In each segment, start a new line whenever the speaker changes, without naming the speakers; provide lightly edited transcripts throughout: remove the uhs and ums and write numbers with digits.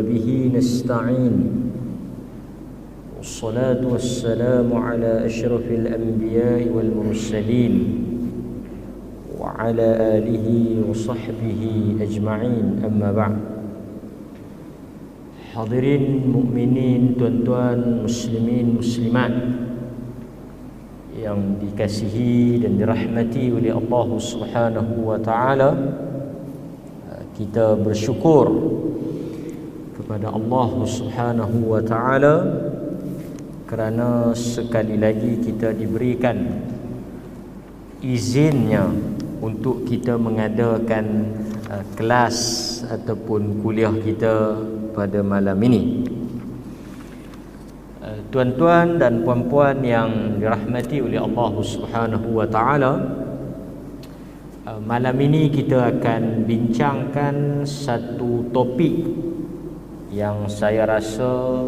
وبه نستعين والصلاة والسلام على أشرف الأنبياء والمرسلين وعلى آله وصحبه أجمعين أما بعد. Hadirin mukminin, tuan-tuan, muslimin, muslimat yang dikasihi dan dirahmati oleh Allah Subhanahu wa taala, kita bersyukur kepada Allah Subhanahu wa taala kerana sekali lagi kita diberikan izinnya untuk kita mengadakan kelas ataupun kuliah kita pada malam ini. Tuan-tuan dan puan-puan yang dirahmati oleh Allah Subhanahu wa taala, malam ini kita akan bincangkan satu topik yang saya rasa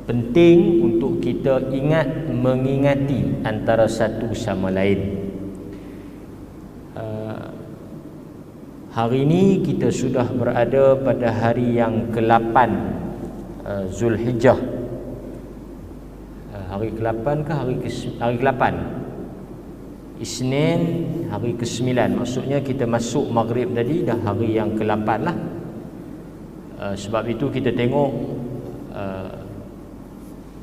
penting untuk kita ingat mengingati antara satu sama lain. Hari ini kita sudah berada pada hari yang ke-8 Zulhijjah. Hari ke-8 ke hari ke-8? Isnin, hari ke-9. Maksudnya kita masuk maghrib tadi dah hari yang ke-8 lah. Sebab itu kita tengok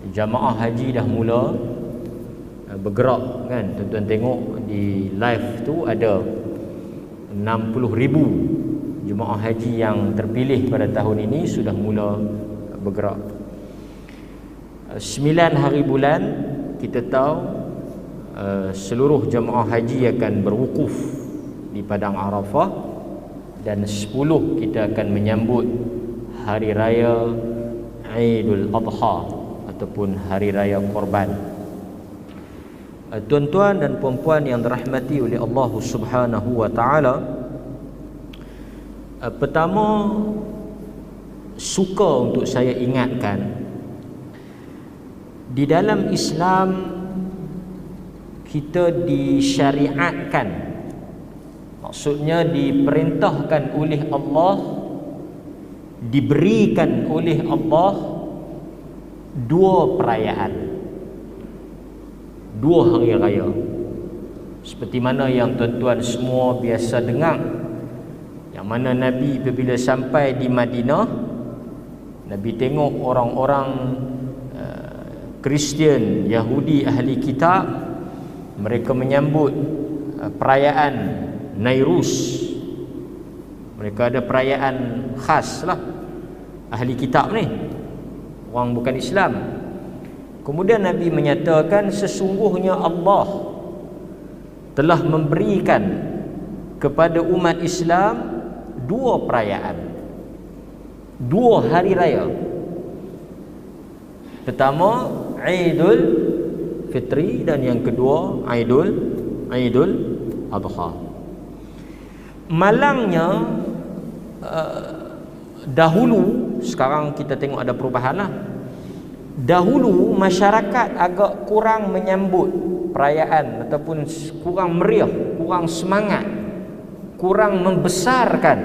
jamaah haji dah mula bergerak kan. Tuan-tuan tengok di live tu ada 60,000 jemaah haji yang terpilih pada tahun ini sudah mula bergerak. 9 hari bulan kita tahu seluruh jemaah haji akan berwukuf di Padang Arafah, dan 10 kita akan menyambut hari raya Aidul Adha ataupun hari raya Korban. Tuan-tuan dan puan-puan yang dirahmati oleh Allah Subhanahu wa taala, pertama suka untuk saya ingatkan, di dalam Islam kita disyariatkan, maksudnya diperintahkan oleh Allah, diberikan oleh Allah dua perayaan, dua hari raya. Seperti mana yang tuan-tuan semua biasa dengar, yang mana Nabi apabila sampai di Madinah, Nabi tengok orang-orang Kristian, Yahudi, ahli kitab, mereka menyambut perayaan Nairus. Mereka ada perayaan khas lah, ahli kitab ni, orang bukan Islam. Kemudian Nabi menyatakan sesungguhnya Allah telah memberikan kepada umat Islam dua perayaan, dua hari raya. Pertama Aidul Fitri dan yang kedua Aidul Adha. Malangnya dahulu, sekarang kita tengok ada perubahan lah. Dahulu masyarakat agak kurang menyambut perayaan ataupun kurang meriah, kurang semangat, kurang membesarkan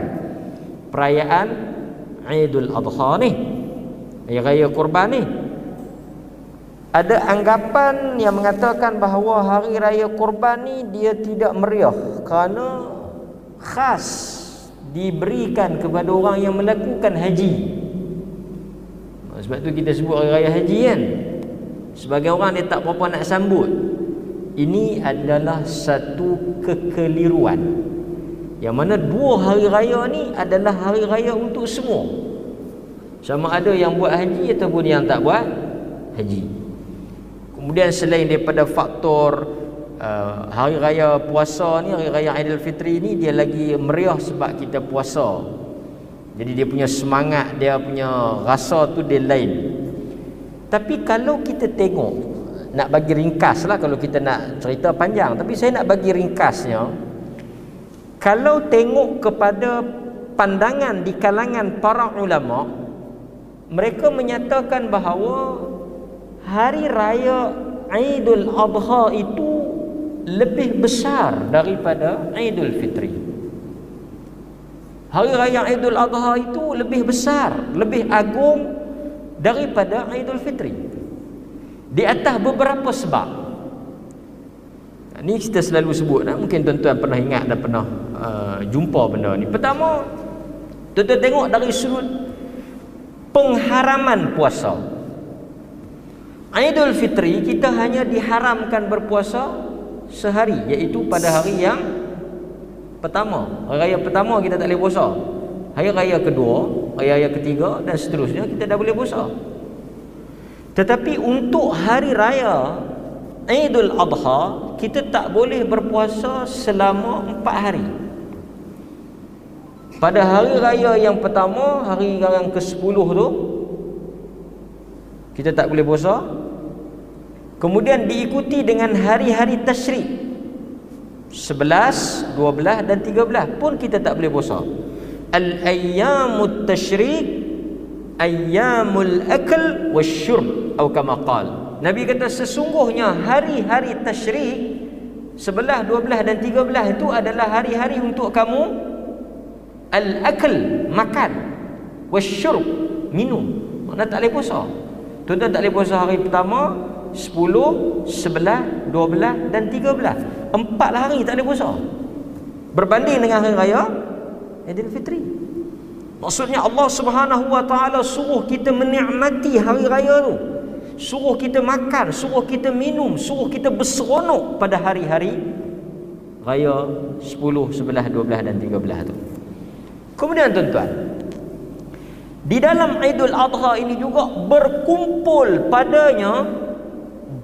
perayaan Aidul Adha ni, Hari Raya Korban ni. Ada anggapan yang mengatakan bahawa Hari Raya Korban ni dia tidak meriah kerana khas diberikan kepada orang yang melakukan haji. Sebab tu kita sebut Hari Raya Haji kan. Sebagai orang dia tak berapa nak sambut. Ini adalah satu kekeliruan, yang mana dua hari raya ni adalah hari raya untuk semua, sama ada yang buat haji ataupun yang tak buat haji. Kemudian selain daripada faktor hari raya puasa ni, Hari Raya Aidilfitri ni, dia lagi meriah sebab kita puasa. Jadi dia punya semangat, dia punya rasa tu dia lain. Tapi kalau kita tengok, nak bagi ringkas lah, kalau kita nak cerita panjang, tapi saya nak bagi ringkasnya. Kalau tengok kepada pandangan di kalangan para ulama, mereka menyatakan bahawa Hari Raya Aidul Adha itu lebih besar daripada Aidul Fitri. Hari Raya Aidul Adha itu lebih besar, lebih agung daripada Aidul Fitri. Di atas beberapa sebab. Ini kita selalu sebut, mungkin tuan-tuan pernah ingat dan pernah jumpa benda ni. Pertama, tuan-tuan tengok dari sudut pengharaman puasa. Aidul Fitri kita hanya diharamkan berpuasa sehari, iaitu pada hari yang pertama. Hari raya pertama kita tak boleh puasa. Hari raya kedua, hari raya ketiga dan seterusnya kita dah boleh puasa. Tetapi untuk hari raya Aidul Adha kita tak boleh berpuasa selama 4 hari. Pada hari raya yang pertama, hari yang ke-10 tu, kita tak boleh puasa. Kemudian diikuti dengan hari-hari tasyrik 11, 12 dan 13 pun kita tak boleh puasa. Al-ayyamut tasyrik ayyamul akl wasyurb atau kama qala. Nabi kata sesungguhnya hari-hari tasyrik 11, 12 dan 13 itu adalah hari-hari untuk kamu al-akl, makan, wasyurb, minum. Maknanya tak boleh puasa. Tuan-tuan tak boleh puasa hari pertama, 10, 11, 12 dan 13. 4 hari tak boleh puasa. Berbanding dengan hari raya Aidil Fitri. Maksudnya Allah Subhanahu wa taala suruh kita menikmati hari raya tu. Suruh kita makan, suruh kita minum, suruh kita berseronok pada hari-hari raya 10, 11, 12 dan 13 tu. Kemudian tuan-tuan, di dalam Aidul Adha ini juga berkumpul padanya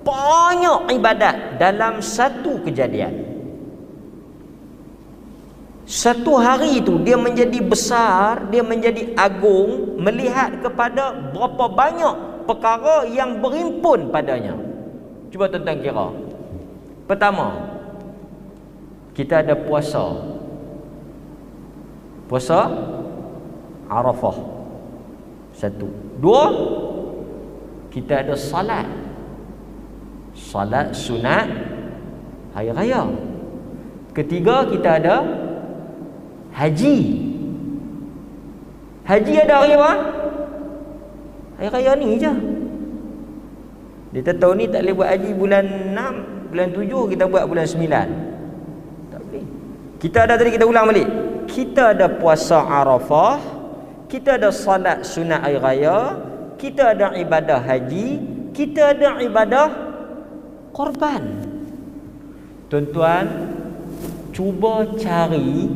banyak ibadat dalam satu kejadian. Satu hari itu dia menjadi besar, dia menjadi agung melihat kepada berapa banyak perkara yang berhimpun padanya. Cuba tuan-tuan kira. Pertama, kita ada puasa. Puasa Arafah. 1. 2, kita ada salat. Salat sunat hari raya. Ketiga, kita ada haji. Haji ada hari apa? Hari raya ni je. Dia tahun ni tak boleh buat haji bulan 6, bulan 7, kita buat bulan 9. Tak boleh. Kita ada tadi, kita ulang balik. Kita ada puasa Arafah, kita ada salat sunat hari raya, kita ada ibadah haji, kita ada ibadah korban. Tuan-tuan, cuba cari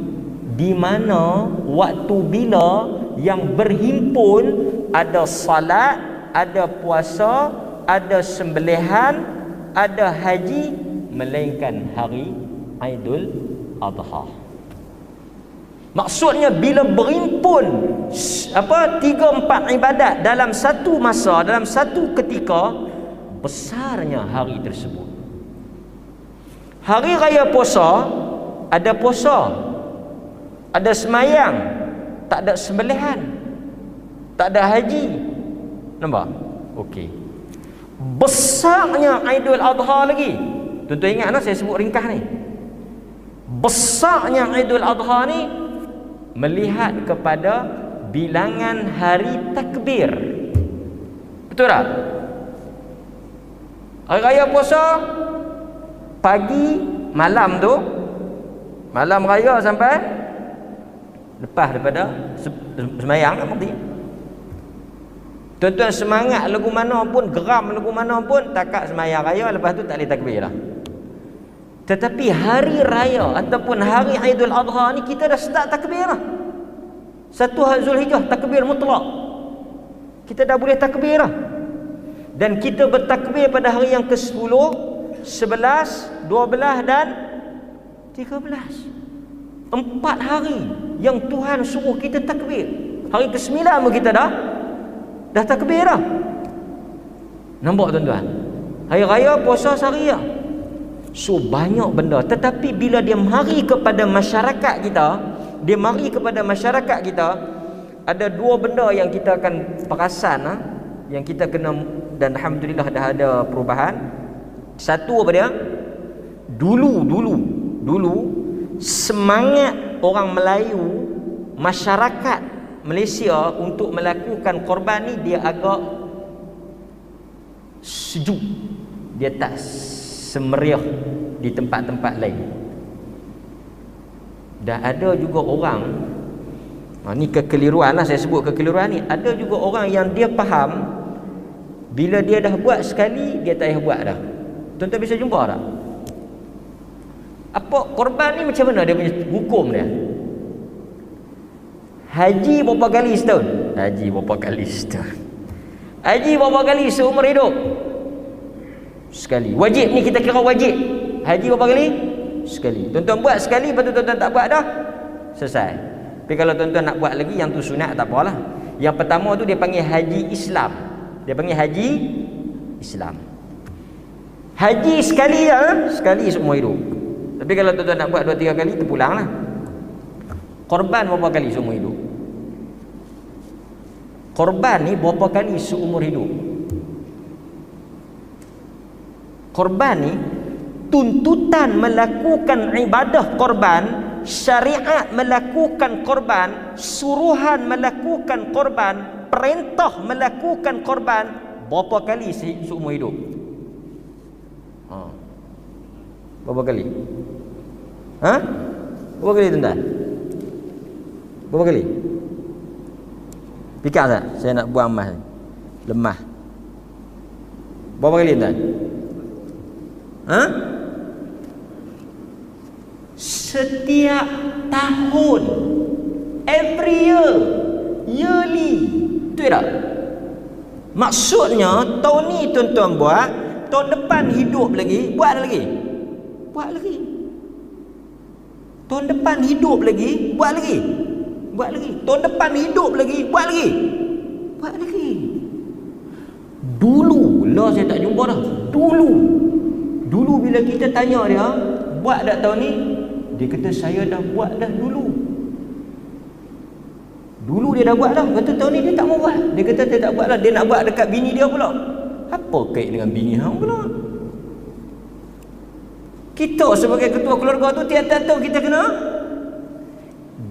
di mana, waktu bila yang berhimpun ada salat, ada puasa, ada sembelihan, ada haji, melainkan hari Aidul Adha. Maksudnya bila berhimpun 3-4 ibadat dalam satu masa, dalam satu ketika, besarnya hari tersebut. Hari raya puasa, ada puasa, ada semayang, tak ada sembelihan, tak ada haji. Nampak? Okey. Besarnya Aidul Adha lagi. Tuan-tuan ingat tak saya sebut ringkas ni? Besarnya Aidul Adha ni melihat kepada bilangan hari takbir. Betul tak? Hari raya puasa, pagi, malam tu, malam raya sampai lepas daripada semayang nanti. Tuan-tuan semangat lagu mana pun, geram lagu mana pun, takat semayang raya, lepas tu tak boleh takbir dah. Tetapi hari raya ataupun hari Aidul Adha ni kita dah start takbir dah. 1 Zulhijjah takbir mutlak. Kita dah boleh takbir dah. Dan kita bertakbir pada hari yang ke-10, 11, 12 dan 13. 4 hari yang Tuhan suruh kita takbir. Hari ke-9 pun kita dah takbir dah. Nampak tuan-tuan? Hari raya puasa sehari dah. So banyak benda. Tetapi bila dia mari kepada masyarakat kita, dia mari kepada masyarakat kita, ada 2 benda yang kita akan perasan, yang kita kena, dan alhamdulillah dah ada perubahan. Satu apa dia? Dulu semangat orang Melayu masyarakat Malaysia untuk melakukan korban ni dia agak sejuk, dia tak semeriah di tempat-tempat lain. Dah ada juga orang, ni kekeliruan lah, saya sebut kekeliruan ni. Ada juga orang yang dia faham bila dia dah buat sekali dia tak payah buat dah. Tuan-tuan bisa jumpa tak? Apa korban ni macam mana dia punya hukum dia? Haji berapa kali setahun? Haji berapa kali setahun? Haji berapa kali seumur hidup? Sekali. Wajib ni kita kira wajib. Haji berapa kali? Sekali. Tuan-tuan buat sekali, lepas tu tuan-tuan tak buat dah, selesai. Tapi kalau tuan-tuan nak buat lagi, yang tu sunat tak apalah. Yang pertama tu dia panggil haji Islam. Dia panggil haji Islam. Haji sekali ya, sekali seumur hidup. Tapi kalau tuan-tuan nak buat 2-3 kali, terpulanglah. Korban berapa kali seumur hidup? Korban ni berapa kali seumur hidup? Korban ni tuntutan melakukan ibadah korban, syariat melakukan korban, suruhan melakukan korban, perintah melakukan korban berapa kali seumur hidup? Berapa kali? Berapa kali tuan-tuan? Berapa kali? Fikir tak? Saya nak buang emas lemah. Berapa kali tuan? Setiap tahun, every year, yearly. Betul tak? Maksudnya tahun ni tuan-tuan buat, tahun depan hidup lagi, buat lagi. Buat lagi. Tahun depan hidup lagi, buat lagi. Buat lagi. Tahun depan hidup lagi, buat lagi. Buat lagi. Dulu lah saya tak jumpa dah. Dulu bila kita tanya dia, buat dah tahun ni? Dia kata saya dah buat dah dulu. Dulu dia dah buat dah. Kata tahun ni dia tak mau buat. Dia kata dia tak buat lah. Dia nak buat dekat bini dia pula. Apa kait dengan bini hang pula? Kita sebagai ketua keluarga tu tiap-tiap tahun kita kena,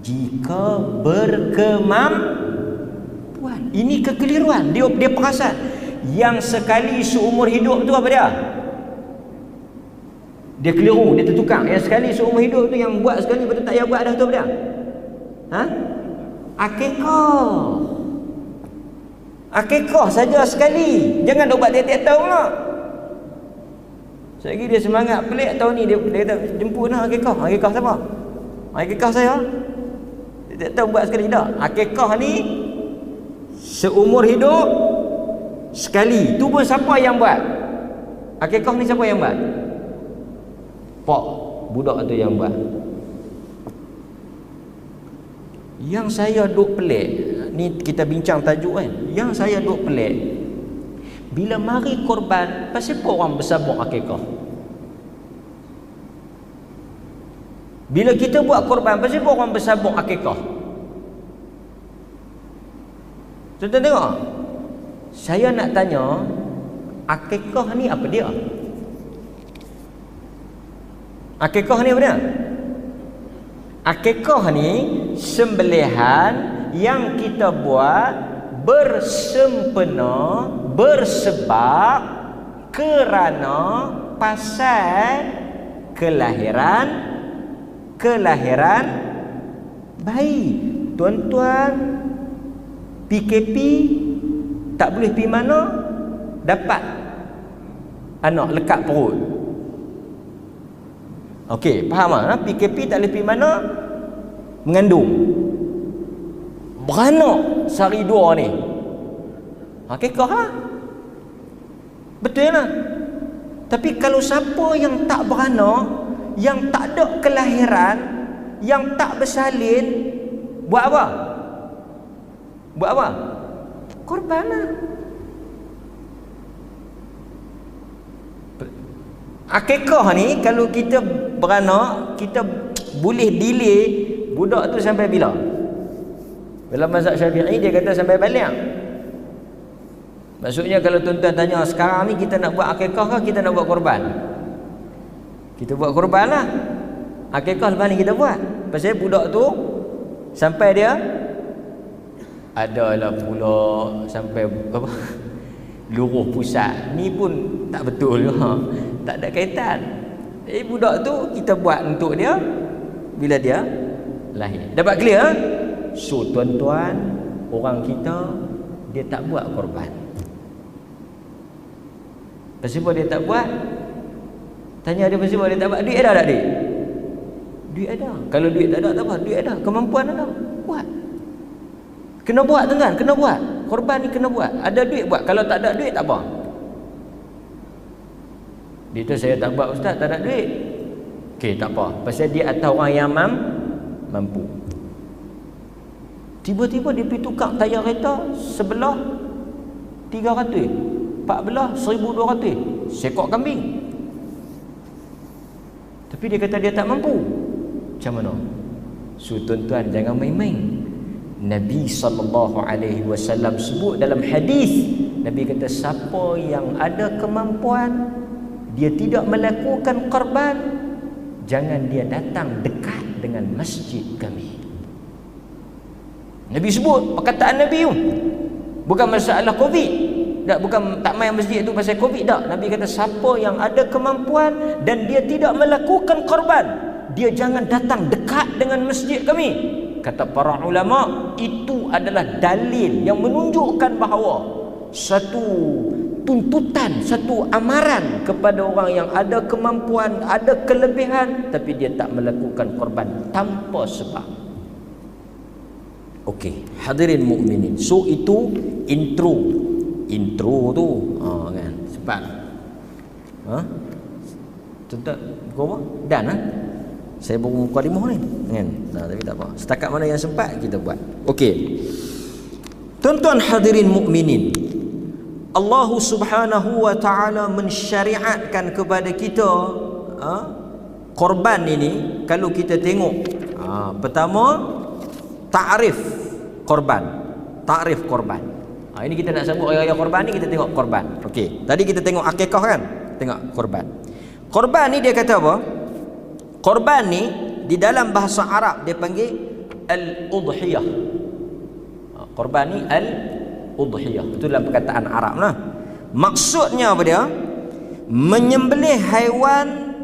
jika berkemampuan. Ini kekeliruan. Dia perasan yang sekali seumur hidup tu apa dia? Dia keliru, dia tertukar. Yang sekali seumur hidup tu yang buat sekali, betul tak payah buat dah tu apa dia? Akikah. Akikah saja sekali. Jangan buat tiap-tiap tahun lah. Sekali dia semangat pelik tahun ni dia kata jemput lah akikah. Akikah siapa? Akikah saya. Dia tak tahu buat sekali dah. Akikah ni seumur hidup sekali. Tu pun siapa yang buat? Akikah ni siapa yang buat? Pak budak tu yang buat. Yang saya duk pelik, ni kita bincang tajuk kan. Yang saya duk pelik, bila mari korban, pasal apa orang bersabung akikah? Bila kita buat korban, pasal apa orang bersabung akikah? Tuan-tuan tengok. Saya nak tanya, akikah ni apa dia? Akikah ni apa dia? Akikah ni sembelihan yang kita buat bersempena, bersebab kerana pasal kelahiran bayi. Tuan-tuan PKP tak boleh pergi mana, dapat anak lekat perut. Okey, faham tak? PKP tak boleh pergi mana, mengandung. Beranak sehari dua ni. Akikah lah. Betul lah. Tapi kalau siapa yang tak beranak, yang tak ada kelahiran, yang tak bersalin, buat apa? Buat apa? Korban lah. Akikah ni kalau kita beranak, kita boleh delay budak tu sampai bila? Dalam mazhab Syafi'i dia kata sampai balik. Maksudnya kalau tuan-tuan tanya sekarang ni kita nak buat akikah ke kita nak buat korban? Kita buat korban lah. Akikah lepas ni kita buat. Pasal budak tu Sampai dia adalah pula sampai apa? Luruh pusat. Ni pun tak betul. Tak ada kaitan. Budak tu kita buat untuk dia bila dia lahir. Dapat clear? So tuan-tuan, orang kita dia tak buat korban. Pasal apa dia tak buat? Tanya dia pasal apa dia tak buat. Duit ada tak duit? Duit ada. Kalau duit tak ada tak apa, duit ada, kemampuan ada, buat. Kena buat tuan-tuan, kena buat. Korban ni kena buat. Ada duit buat, kalau tak ada duit tak apa. Dia tu saya tak buat ustaz, tak ada duit. Okey, tak apa. Pasal dia atas orang yang mampu. Tiba-tiba dia pergi tukar tayar kereta sebelah 300, 14 1200 sekor kambing. Tapi dia kata dia tak mampu. Macam mana? So tuan-tuan, jangan main-main. Nabi SAW sebut dalam hadis, Nabi kata siapa yang ada kemampuan dia tidak melakukan korban, jangan dia datang dekat dengan masjid kami. Nabi sebut perkataan Nabi tu. Bukan masalah Covid. Tak, bukan tak main masjid tu pasal Covid tak. Nabi kata siapa yang ada kemampuan dan dia tidak melakukan korban, dia jangan datang dekat dengan masjid kami. Kata para ulama, itu adalah dalil yang menunjukkan bahawa satu tuntutan, satu amaran kepada orang yang ada kemampuan, ada kelebihan tapi dia tak melakukan korban tanpa sebab. Okey, hadirin mukminin. So itu intro tu kan sebab tuan-tuan apa? Dan saya baru mukadimah ni kan. Tapi tak apa. Setakat mana yang sempat kita buat. Okey. Tuan-tuan hadirin mukminin, Allah Subhanahu wa taala mensyariatkan kepada kita korban ini. Kalau kita tengok pertama takrif korban. Takrif korban. Ini kita nak sebut raya korban ni, kita tengok korban. Okey. Tadi kita tengok akikah kan? Tengok korban. Korban ni dia kata apa? Korban ni di dalam bahasa Arab dia panggil al-udhiyah. Korban ni al-udhiyah. Itu dalam perkataan Arab lah. Maksudnya apa dia? Menyembelih haiwan.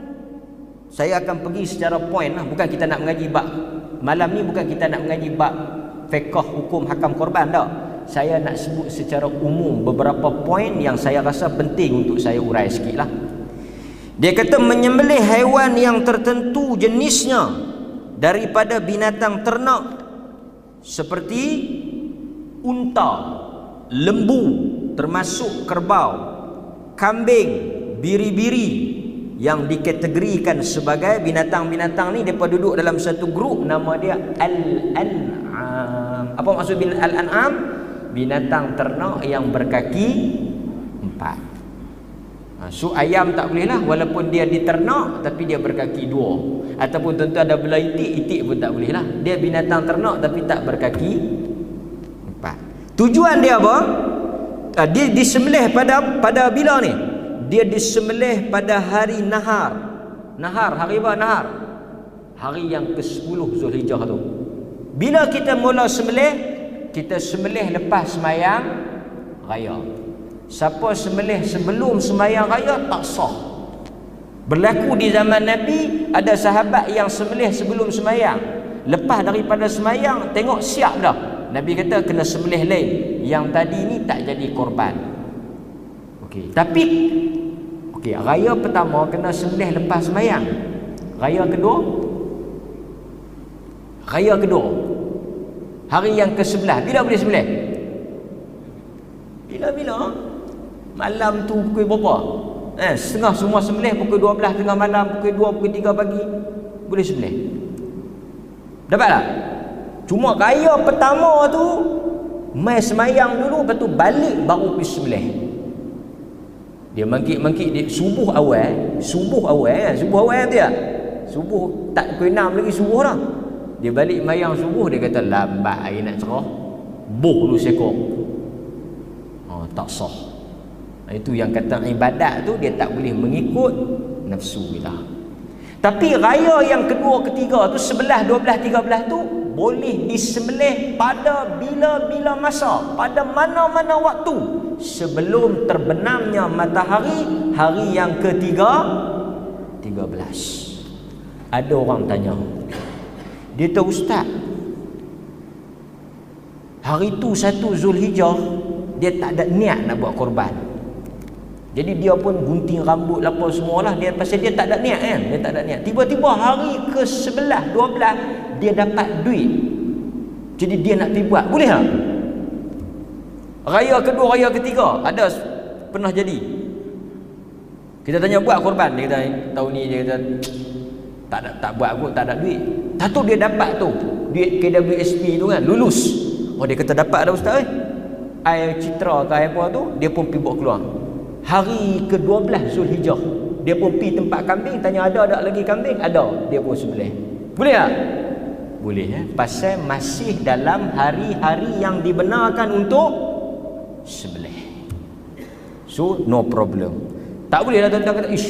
Saya akan pergi secara point lah. Bukan kita nak mengaji bab malam ni, bukan kita nak mengaji bab fiqh hukum hakam korban tak. Saya nak sebut secara umum beberapa poin yang saya rasa penting untuk saya urai sikit lah. Dia kata menyembelih haiwan yang tertentu jenisnya daripada binatang ternak seperti unta, lembu termasuk kerbau, kambing, biri-biri yang dikategorikan sebagai binatang-binatang ni depa duduk dalam satu grup nama dia al-an'am. Apa maksud al-an'am? Binatang ternak yang berkaki 4. So ayam tak boleh lah, walaupun dia diternak tapi dia berkaki 2. Ataupun tentu ada belah itik pun tak boleh lah. Dia binatang ternak tapi tak berkaki 4. Tujuan dia apa? Dia disembelih pada bila ni? Dia disembelih pada hari nahar. Nahar, hari apa nahar? Hari yang ke-10 Zulhijjah tu. Bila kita mula sembelih, kita sembelih lepas sembahyang raya. Siapa sembelih sebelum sembahyang raya tak sah. Berlaku di zaman Nabi, ada sahabat yang sembelih sebelum sembahyang. Lepas daripada sembahyang tengok siap dah, Nabi kata kena sembelih lain. Yang tadi ni tak jadi korban. Okey, tapi raya pertama kena sembelih lepas sembahyang. Raya kedua hari yang ke-11 bila boleh sembelih? Bila malam tu pukul berapa? Setengah semua sembelih pukul 12 tengah malam, pukul 2, pukul 3 pagi boleh sembelih. Dapat tak? Cuma raya pertama tu mai semayang dulu, lepas tu balik baru pergi sembelih. Dia mangkit dia subuh awal dia. Subuh tak pukul 6 lagi subuh dah. Dia balik mayang subuh, dia kata lambat hari nak cerah. Buh dulu sekor. Tak sah. Itu yang kata ibadat tu dia tak boleh mengikut nafsu lah. Tapi raya yang kedua, ketiga tu 11, 12, 13 tu boleh disembelih pada bila-bila masa, pada mana-mana waktu sebelum terbenamnya matahari hari yang ke-13. Ada orang tanya, dia tahu ustaz, hari tu 1 Zulhijjah dia tak ada niat nak buat korban. Jadi dia pun gunting rambut apa semualah, dia pasal dia tak ada niat kan, dia tak ada niat. Tiba-tiba hari ke-11, 12 dia dapat duit. Jadi dia nak pergi buat, boleh tak? Raya kedua, raya ketiga ada pernah jadi. Kita tanya buat korban, dia kata tahun ni dia kata tak buat kot, tak ada duit. Tahu dia dapat tu duit KWSP tu kan, lulus. Oh dia kata dapat dah ustaz ai citra ke apa tu, dia pun pergi buat keluar. Hari ke-12 Zulhijjah dia pun pergi tempat kambing, tanya ada tak lagi kambing, ada, dia pun sembelih. Boleh tak? Boleh pasal masih dalam hari-hari yang dibenarkan untuk sembelih. So no problem. Tak boleh lah tuan-tuan kata ish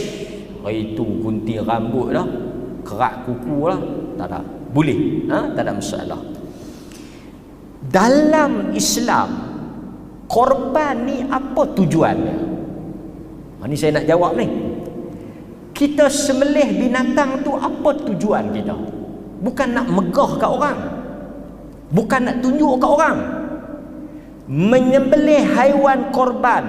hari tu gunting rambut dah, kerak kuku lah, tak ada. Boleh, tak ada masalah. Dalam Islam korban ni apa tujuannya? Ni saya nak jawab ni. Kita sembelih binatang tu apa tujuan kita? Bukan nak megah kat orang, bukan nak tunjuk kat orang. Menyembelih haiwan korban,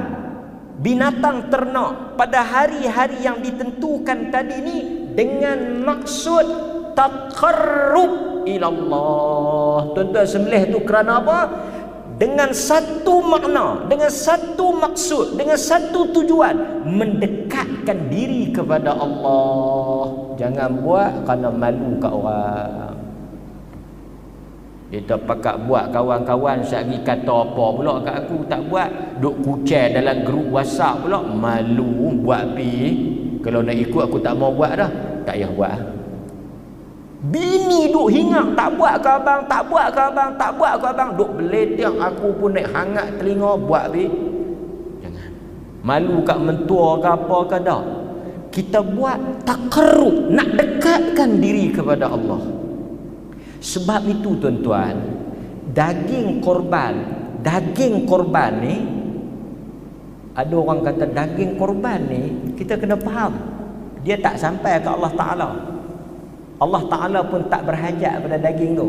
binatang ternak pada hari-hari yang ditentukan tadi ni dengan maksud taqarrub ilallah. Tuan-tuan sembelih tu kerana apa? Dengan satu makna, dengan satu maksud, dengan satu tujuan, mendekatkan diri kepada Allah. Jangan buat kerana malu kat orang. Kita pakat buat, kawan-kawan sehari kata apa pula kat aku, tak buat, duk kucai dalam grup WhatsApp pula, malu buat pi. Kalau nak ikut aku tak mau buat dah, tak payah buat. Bini duk hingar, tak buat ke abang, tak buat ke abang, tak buat ke abang, duk beletih, aku pun naik hangat telinga, buat pi. Jangan. Malu kat mentua ke apa ke dah. Kita buat taqarrub, nak dekatkan diri kepada Allah. Sebab itu tuan-tuan, daging korban ni, ada orang kata daging korban ni, kita kena faham, dia tak sampai ke Allah Ta'ala. Allah Ta'ala pun tak berhajat pada daging tu.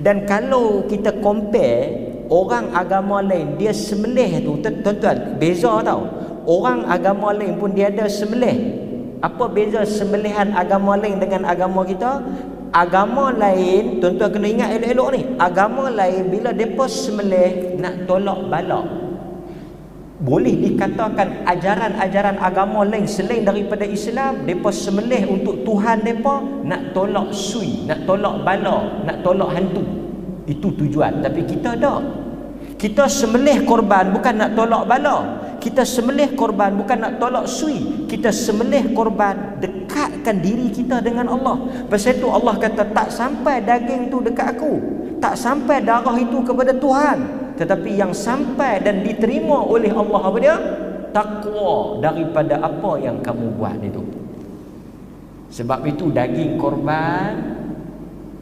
Dan kalau kita compare orang agama lain, dia sembelih tu, tuan-tuan, beza tau. Orang agama lain pun dia ada sembelih. Apa beza sembelihan agama lain dengan agama kita? Agama lain, tuan-tuan kena ingat elok-elok ni, agama lain bila mereka sembelih nak tolak balak, boleh dikatakan ajaran-ajaran agama lain selain daripada Islam, mereka sembelih untuk Tuhan mereka, nak tolak sui, nak tolak bala, nak tolak hantu. Itu tujuan. Tapi kita tak. Kita sembelih korban bukan nak tolak bala. Kita sembelih korban bukan nak tolak sui. Kita sembelih korban dekatkan diri kita dengan Allah. Pasal itu Allah kata tak sampai daging tu dekat aku, tak sampai darah itu kepada Tuhan, tetapi yang sampai dan diterima oleh Allah apa dia? Takwa daripada apa yang kamu buat itu. Sebab itu daging korban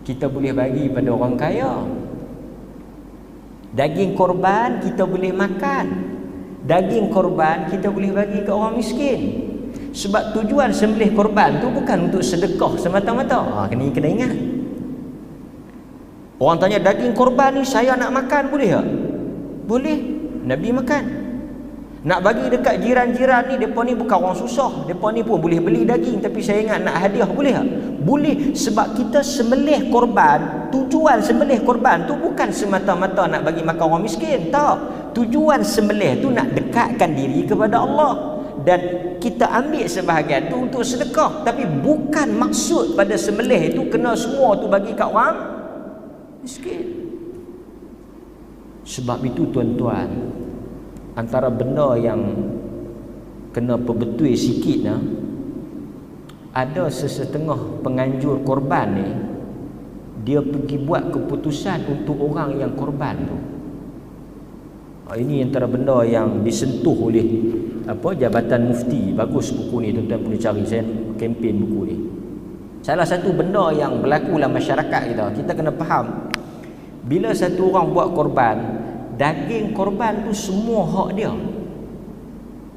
kita boleh bagi pada orang kaya. Daging korban kita boleh makan. Daging korban kita boleh bagi ke orang miskin. Sebab tujuan sembelih korban tu bukan untuk sedekah semata-mata. Kena ingat. Orang tanya daging korban ni saya nak makan boleh tak? Boleh. Nabi makan. Nak bagi dekat jiran-jiran ni, mereka ni bukan orang susah, mereka ni pun boleh beli daging, tapi saya ingat nak hadiah, boleh tak? Boleh. Sebab kita sembelih korban, tujuan sembelih korban tu bukan semata-mata nak bagi makan orang miskin, tak. Tujuan sembelih tu nak dekatkan diri kepada Allah. Dan kita ambil sebahagian tu untuk sedekah, tapi bukan maksud pada sembelih itu kena semua tu bagi kat orang miskin. Sebab itu tuan-tuan, antara benda yang kena perbetul sikit nah, ada sesetengah penganjur korban ni, dia pergi buat keputusan untuk orang yang korban tu. Ini antara benda yang disentuh oleh Jabatan Mufti. Bagus buku ni, tuan-tuan boleh cari, saya kempen buku ni. Salah satu benda yang berlaku dalam masyarakat kita kena faham, bila satu orang buat korban, daging korban tu semua hak dia,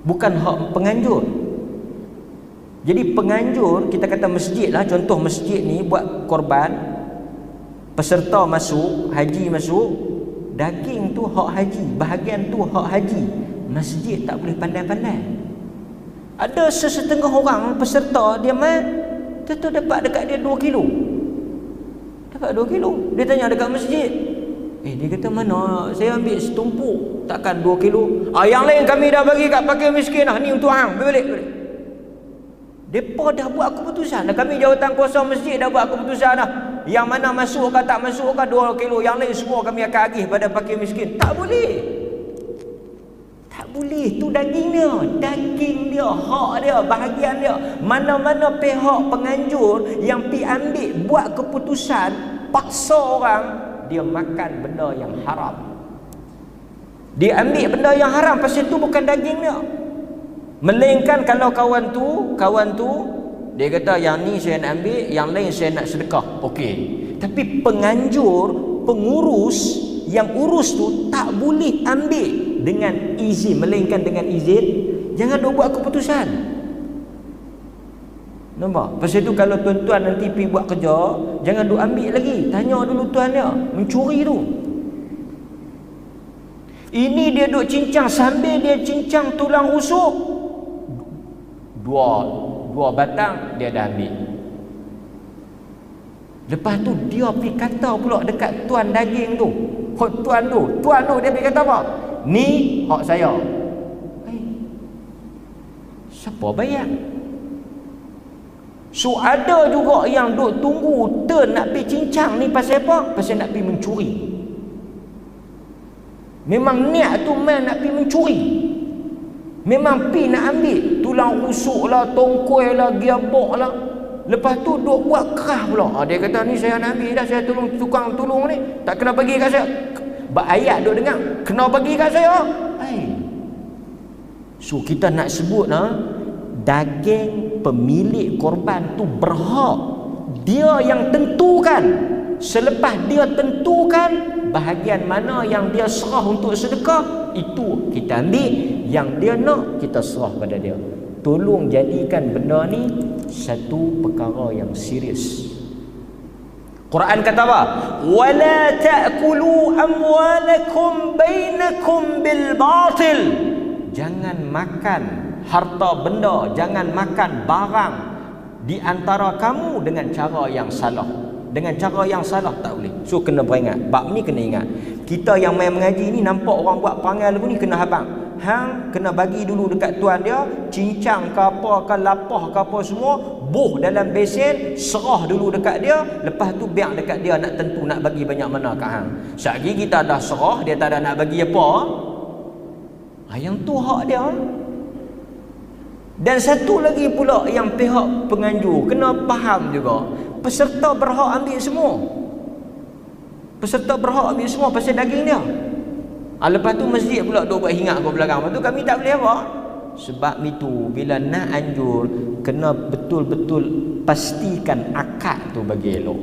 bukan hak penganjur. Jadi penganjur, kita kata masjid lah, contoh masjid ni buat korban, peserta masuk, haji masuk, daging tu hak haji, bahagian tu hak haji. Masjid tak boleh pandai-pandai. Ada sesetengah orang peserta, dia tu dapat dekat dia 2 kilo. Dapat 2 kilo. Dia tanya dekat masjid, dia kata mana saya ambil setumpuk, takkan 2 kilo. Yang lain kami dah bagi kat fakir miskin lah, ni untuk hang, balik. Depa dah buat keputusan dah, kami jawatan kuasa masjid dah buat keputusan dah. Yang mana masuk ke tak masuk ke 2 kilo, yang lain semua kami akan agih pada fakir miskin. Tak boleh. Tak boleh, tu daging dia, hak dia, bahagian dia. Mana-mana pihak penganjur yang pi ambil buat keputusan paksa orang, dia makan benda yang haram. Dia ambil benda yang haram pasal tu bukan daging dia. Melainkan kalau kawan tu dia kata yang ni saya nak ambil, yang lain saya nak sedekah. Okey. Tapi penganjur, pengurus yang urus tu tak boleh ambil dengan izin, melainkan dengan izin. Jangan duk buat keputusan. Nampak? Pasal tu kalau tuan-tuan nanti pergi buat kerja, jangan duk ambil lagi. Tanya dulu tuan dia, mencuri tu. Ini dia duk cincang, sambil dia cincang tulang rusuk, dua batang dia dah ambil. Lepas tu dia pergi kata pula dekat tuan daging tu, tuan tu dia pergi kata apa? Ni hak saya. Siapa bayar? So ada juga yang duk tunggu turn nak pergi cincang ni pasal apa? Pasal nak pergi mencuri. Memang niat tu main nak pergi mencuri. Memang pi nak ambil tulang rusuk lah, tongkoi lah, gearbox lah. Lepas tu duk buat kerah pula. Dia kata ni saya nak ambil dah, saya tolong tukang tolong ni, tak kena bagi kat saya. Ayat duk dengar, kena bagi kat saya. So kita nak sebut daging pemilik korban tu berhak. Dia yang tentukan. Selepas dia tentukan bahagian mana yang dia serah untuk sedekah, itu kita ambil. Yang dia nak, kita serah pada dia. Tolong jadikan benda ni satu perkara yang serius. Quran kata apa? Wala ta'kulu amwalakum bainakum bil batil. Jangan makan harta benda, jangan makan barang di antara kamu dengan cara yang salah. Dengan cara yang salah tak boleh. So kena beringat. Bab ni kena ingat. Kita yang main mengaji ni nampak orang buat perangai lagu ni, kena habang. Hang kena bagi dulu dekat tuan dia, cincang ke apa ke, lapah ke apa semua, buh dalam besen, serah dulu dekat dia. Lepas tu biar dekat dia nak tentu nak bagi banyak mana kat hang. Sekali kita dah serah, dia tak ada nak bagi apa, yang tu hak dia. Dan satu lagi pula yang pihak penganjur kena faham juga, peserta berhak ambil semua. Peserta berhak ambil semua pasal daging dia. Lepas tu masjid pula duk buat hingat ke belakang. Lepas tu kami tak boleh apa? Sebab itu bila nak anjur, kena betul-betul pastikan akad tu bagi elok.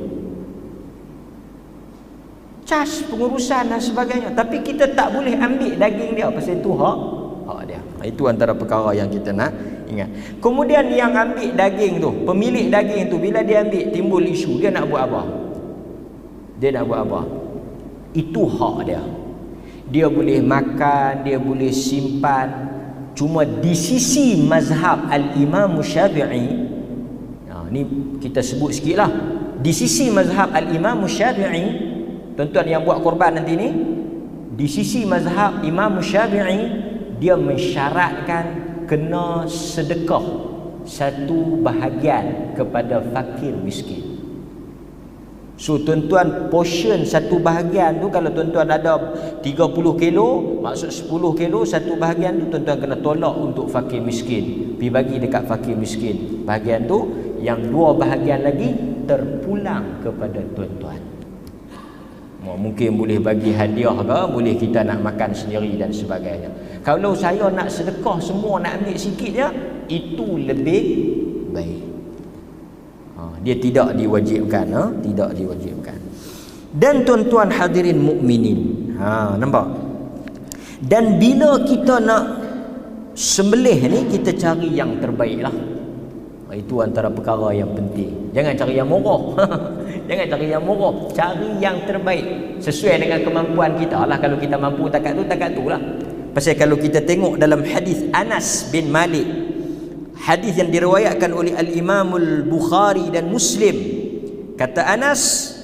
Cas pengurusan dan sebagainya. Tapi kita tak boleh ambil daging dia pasal itu hak dia. Itu antara perkara yang kita nak ingat. Kemudian yang ambil daging tu, pemilik daging tu, bila dia ambil timbul isu, dia nak buat apa? Dia nak buat apa? Itu hak dia. Dia boleh makan, dia boleh simpan. Cuma di sisi mazhab Al-Imam Syafi'i, ni kita sebut sikit lah. Di sisi mazhab Al-Imam Syafi'i, tuan-tuan yang buat korban nanti ni, di sisi mazhab Imam Syafi'i, dia mensyaratkan kena sedekah satu bahagian kepada fakir miskin. So tuan-tuan portion satu bahagian tu, kalau tuan-tuan ada 30 kilo, maksud 10 kilo satu bahagian tu, tuan-tuan kena tolak untuk fakir miskin, pergi bagi dekat fakir miskin. Bahagian tu, yang 2 bahagian lagi terpulang kepada tuan-tuan. Mungkin boleh bagi hadiah ke, boleh kita nak makan sendiri dan sebagainya. Kalau saya nak sedekah semua, nak ambil sikit je, itu lebih baik. Dia tidak diwajibkan, tidak diwajibkan. Dan tuan-tuan hadirin mukminin, nampak? Dan bila kita nak sembelih ni, kita cari yang terbaik lah. Itu antara perkara yang penting. Jangan cari yang murah. Jangan cari yang murah, cari yang terbaik sesuai dengan kemampuan kita lah. Kalau kita mampu takat tu lah. Pasal kalau kita tengok dalam hadis Anas bin Malik, hadis yang diriwayatkan oleh Al-Imam Al-Bukhari dan Muslim, kata Anas,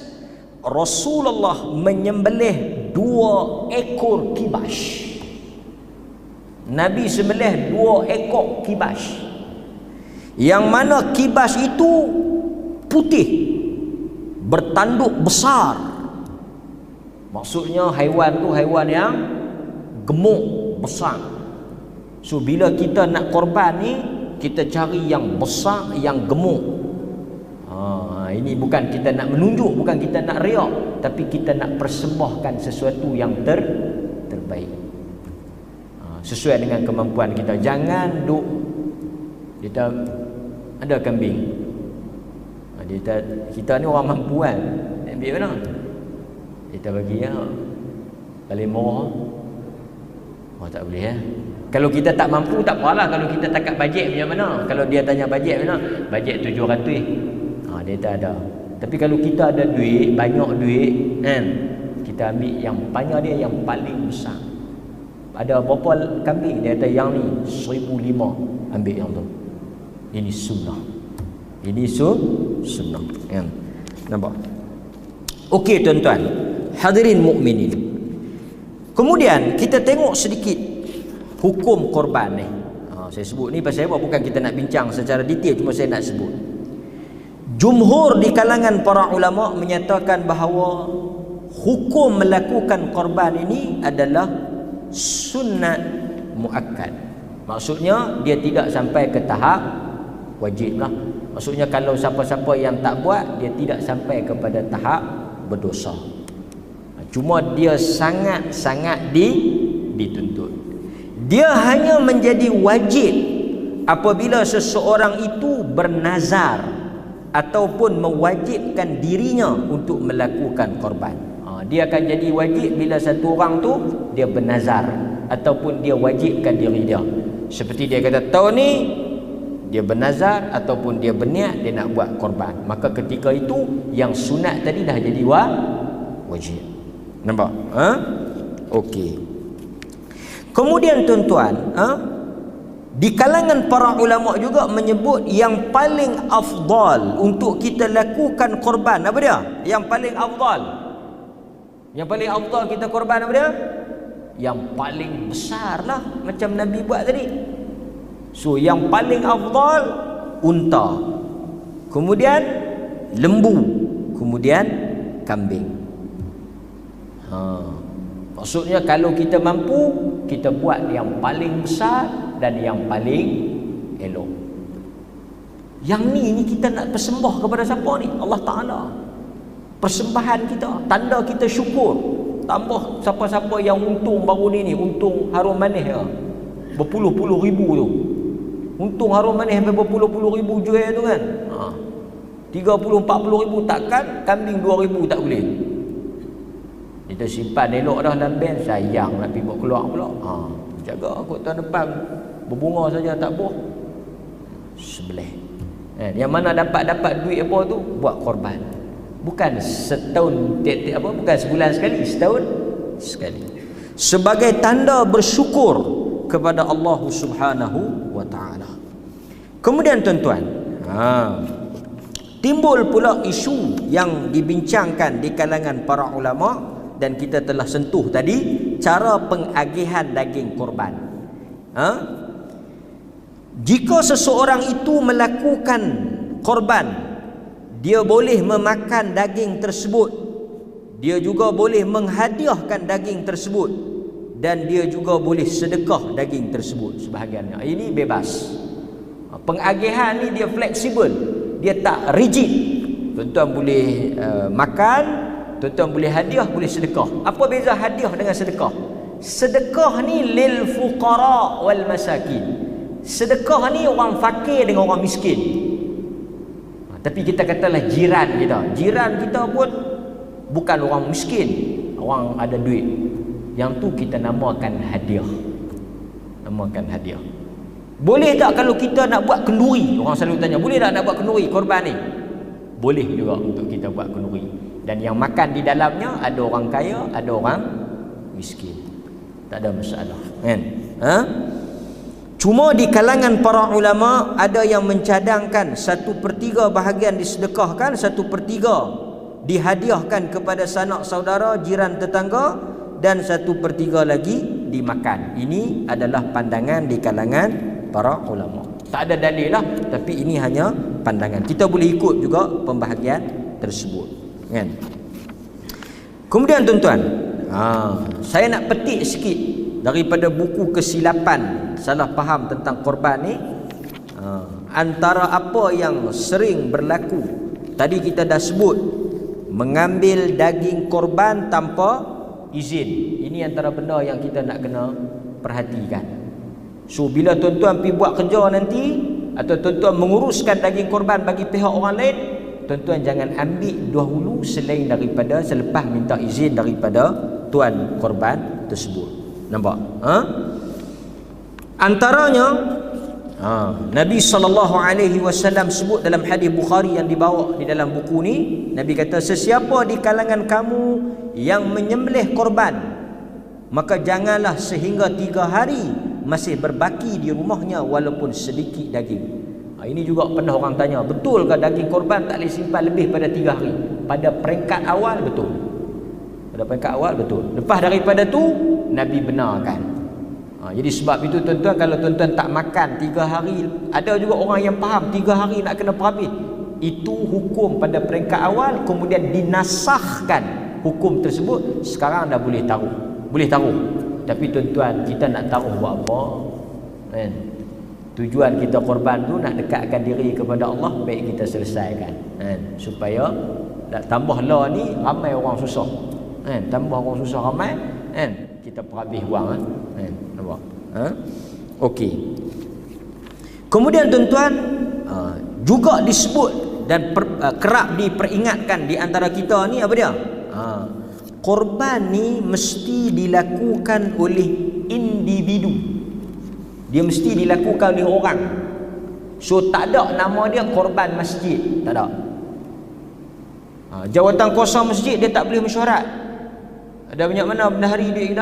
Rasulullah menyembelih 2 ekor kibash. Nabi sembelih 2 ekor kibash, yang mana kibash itu putih, bertanduk besar. Maksudnya haiwan tu haiwan yang gemuk, besar. So bila kita nak korban ni, kita cari yang besar, yang gemuk. Ini bukan kita nak menunjuk, bukan kita nak riak, tapi kita nak persembahkan sesuatu yang terbaik, sesuai dengan kemampuan kita. Jangan duk kita ada kambing, kita ni orang mampu kan, ambil mana kita bagi paling murah. Tak boleh Kalau kita tak mampu tak apalah. Kalau kita takat bajet macam mana, kalau dia tanya bajet mana, bajet 700, dia tak ada. Tapi kalau kita ada duit, banyak duit kan, kita ambil yang banyak dia, yang paling besar. Ada berapa kambing, dia kata yang ni 1,500, ambil yang tu. Ini sunnah. Ini sunnah kan? Nampak? Okey tuan-tuan hadirin mukminin, kemudian kita tengok sedikit hukum korban ni. Saya sebut ni pasal apa? Bukan kita nak bincang secara detail, cuma saya nak sebut. Jumhur di kalangan para ulama menyatakan bahawa hukum melakukan korban ini adalah sunat muakkad. Maksudnya dia tidak sampai ke tahap wajib lah. Maksudnya kalau siapa-siapa yang tak buat, dia tidak sampai kepada tahap berdosa. Cuma dia sangat-sangat dituntut. Dia hanya menjadi wajib apabila seseorang itu bernazar ataupun mewajibkan dirinya untuk melakukan korban. Dia akan jadi wajib bila satu orang tu dia bernazar ataupun dia wajibkan diri dia. Seperti dia kata tahun ni dia bernazar ataupun dia berniat dia nak buat korban, maka ketika itu yang sunat tadi dah jadi wajib. Nampak? Okey. Kemudian tuan-tuan, di kalangan para ulama juga menyebut yang paling afdal untuk kita lakukan korban apa dia? Yang paling afdal. Yang paling afdal kita korban apa dia? Yang paling besar lah, macam Nabi buat tadi. So yang paling afdal unta, kemudian lembu, kemudian kambing. Maksudnya kalau kita mampu, kita buat yang paling besar dan yang paling elok. Yang ni kita nak persembah kepada siapa ni? Allah Ta'ala. Persembahan kita, tanda kita syukur. Tambah siapa-siapa yang untung baru ni untung harum manis berpuluh-puluh ribu tu. Untung harum manis sampai berpuluh-puluh ribu jual tu kan. 30-40 ribu, takkan kambing 2,000 tak boleh. Kita simpan elok dah dalam bank, sayang nak pergi buat keluar pula. Jaga kot tahun depan berbunga saja tak buah. Sebelah. Yang mana dapat duit apa tu buat korban. Bukan setahun bukan sebulan sekali, setahun sekali. Sebagai tanda bersyukur kepada Allah Subhanahu wa taala. Kemudian tuan-tuan, timbul pula isu yang dibincangkan di kalangan para ulama dan kita telah sentuh tadi, cara pengagihan daging korban. Jika seseorang itu melakukan korban, dia boleh memakan daging tersebut, dia juga boleh menghadiahkan daging tersebut, dan dia juga boleh sedekah daging tersebut sebahagiannya. Ini bebas. Pengagihan ni dia fleksibel, dia tak rigid. Tuan-tuan boleh makan, tuan-tuan boleh hadiah, boleh sedekah. Apa beza hadiah dengan sedekah? Sedekah ni lil fuqara wal masakin. Sedekah ni orang fakir dengan orang miskin. Tapi kita katalah jiran kita pun bukan orang miskin, orang ada duit. Yang tu kita namakan hadiah. Boleh tak kalau kita nak buat kenduri? Orang selalu tanya, boleh tak nak buat kenduri korban ni? Boleh juga untuk kita buat kenduri. Dan yang makan di dalamnya ada orang kaya, ada orang miskin. Tak ada masalah, kan? Cuma di kalangan para ulama ada yang mencadangkan 1/3 bahagian disedekahkan, 1/3 dihadiahkan kepada sanak saudara, jiran tetangga, dan 1/3 lagi dimakan. Ini adalah pandangan di kalangan para ulama. Tak ada dalil lah, tapi ini hanya pandangan. Kita boleh ikut juga pembahagian tersebut, kan? Kemudian tuan-tuan, saya nak petik sikit daripada buku kesilapan salah faham tentang korban ni. Antara apa yang sering berlaku, tadi kita dah sebut, mengambil daging korban tanpa izin. Ini antara benda yang kita nak kena perhatikan. So bila tuan-tuan pergi buat kerja nanti, atau tuan-tuan menguruskan daging korban bagi pihak orang lain, tuan-tuan jangan ambil dahulu selepas minta izin daripada tuan korban tersebut. Nampak? Antaranya Nabi SAW sebut dalam hadis Bukhari yang dibawa di dalam buku ni, Nabi kata, sesiapa di kalangan kamu yang menyembelih korban, maka janganlah sehingga 3 hari masih berbaki di rumahnya walaupun sedikit daging. Ini juga pernah orang tanya, betul ke daging korban tak boleh simpan lebih pada 3 hari? Pada peringkat awal betul. Lepas daripada tu Nabi benarkan. Jadi sebab itu tuan-tuan, kalau tuan-tuan tak makan 3 hari, ada juga orang yang faham 3 hari nak kena perhabis. Itu hukum pada peringkat awal, kemudian dinasahkan hukum tersebut. Sekarang dah boleh taruh. Tapi tuan-tuan, kita nak taruh buat apa? Kan? Tujuan kita korban tu nak dekatkan diri kepada Allah, baik kita selesaikan, kan? Supaya tak tambah lah ni ramai orang susah, kan? Tambah orang susah ramai, kan? Kita perhabis wang, kan? Nampak? Okey. Kemudian tuan-tuan, juga disebut dan kerap diperingatkan di antara kita ni, apa dia? Korban ni mesti dilakukan oleh individu. Dia mesti dilakukan oleh orang. So tak ada nama dia korban masjid, tak ada. Jawatan kuasa masjid dia tak boleh mesyuarat. Ada banyak mana bendahari duit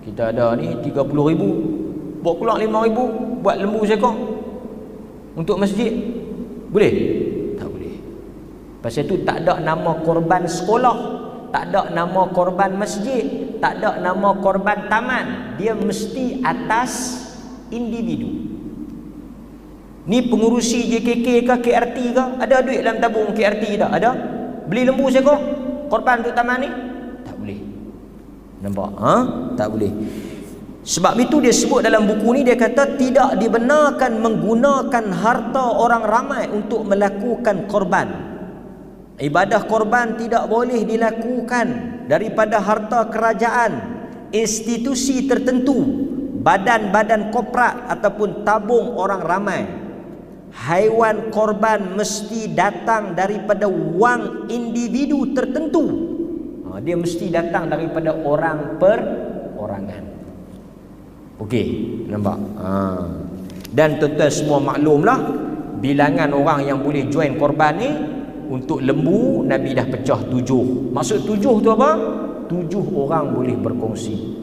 kita ada ni 30,000, buat pula 5,000 buat lembu seekor untuk masjid. Boleh? Tak boleh. Pasal tu tak ada nama korban sekolah, tak ada nama korban masjid, tak ada nama korban taman. Dia mesti atas individu. Ni pengurusi JKK ke KRT ke, ada duit dalam tabung KRT tak? Ada? Beli lembu seekor korban untuk taman ni? Tak boleh. Nampak? Tak boleh. Sebab itu dia sebut dalam buku ni, dia kata tidak dibenarkan menggunakan harta orang ramai untuk melakukan korban. Ibadah korban tidak boleh dilakukan daripada harta kerajaan, institusi tertentu, badan-badan korporat ataupun tabung orang ramai. Haiwan korban mesti datang daripada wang individu tertentu. Dia mesti datang daripada orang perorangan. Okey, nampak? Dan tuan-tuan semua maklumlah, bilangan orang yang boleh join korban ni, untuk lembu Nabi dah pecah 7. Maksud 7 tu apa? 7 orang boleh berkongsi.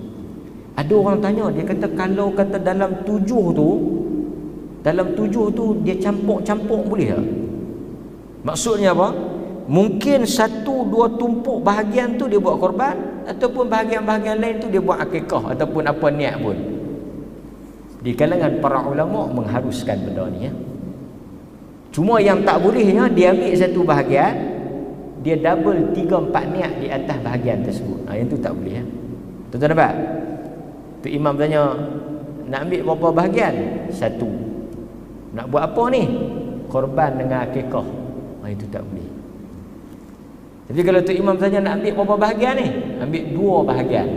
Ada orang tanya, dia kata kalau kata dalam 7 tu dia campur-campur boleh tak? Maksudnya apa? Mungkin 1-2 tumpuk bahagian tu dia buat korban, ataupun bahagian-bahagian lain tu dia buat akikah ataupun apa niat pun. Di kalangan para ulama mengharuskan benda ni, ya. Cuma yang tak bolehnya, dia ambil satu bahagian, dia double 3-4 niat di atas bahagian tersebut. Yang tu tak boleh, ya. Tuan-tuan nampak? Tu imam tanya, nak ambil berapa bahagian? 1. Nak buat apa ni? Korban dengan akikah. Itu tak boleh. Tapi kalau tu imam tanya nak ambil berapa bahagian ni? Ambil 2 bahagian.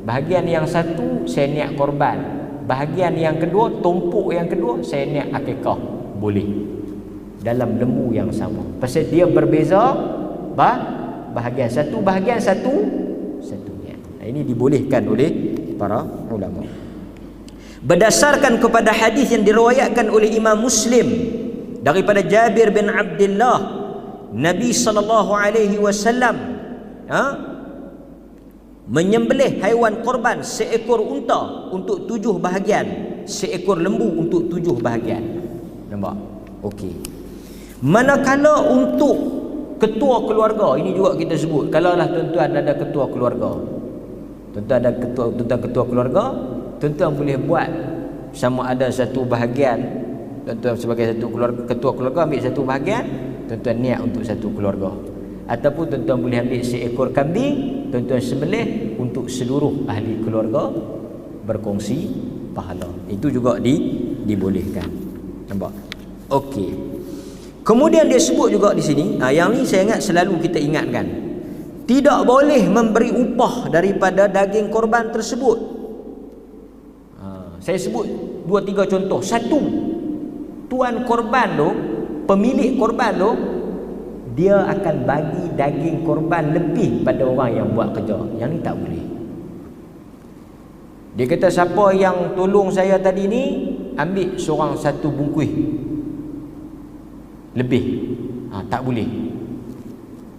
Bahagian yang 1 saya niat korban. Bahagian yang kedua, tumpuk yang kedua saya niat akikah. Boleh. dalam lembu yang sama. Pasal dia berbeza bahagian, satu bahagian satunya. Ini dibolehkan oleh para ulama. Berdasarkan kepada hadis yang diriwayatkan oleh Imam Muslim daripada Jabir bin Abdullah, Nabi sallallahu alaihi wasallam menyembelih haiwan korban seekor unta untuk 7 bahagian, seekor lembu untuk 7 bahagian. Nampak? Okey. Manakala untuk ketua keluarga, ini juga kita sebut, kalaulah tuan-tuan ada ketua keluarga, tuan-tuan ada ketua keluarga, tuan-tuan boleh buat sama ada satu bahagian, tuan-tuan sebagai satu keluarga, ketua keluarga ambil satu bahagian, tuan-tuan niat untuk satu keluarga. Ataupun tuan-tuan boleh ambil seekor kambing, tuan-tuan sembelih untuk seluruh ahli keluarga berkongsi pahala. Itu juga dibolehkan. Nampak? Okey. Kemudian dia sebut juga di sini, yang ni saya ingat selalu kita ingatkan. Tidak boleh memberi upah daripada daging korban tersebut. Saya sebut 2-3 contoh. Satu, tuan korban tu, pemilik korban tu, dia akan bagi daging korban lebih pada orang yang buat kerja. Yang ni tak boleh. Dia kata siapa yang tolong saya tadi ni, ambil seorang 1 bungkus lebih. Tak boleh.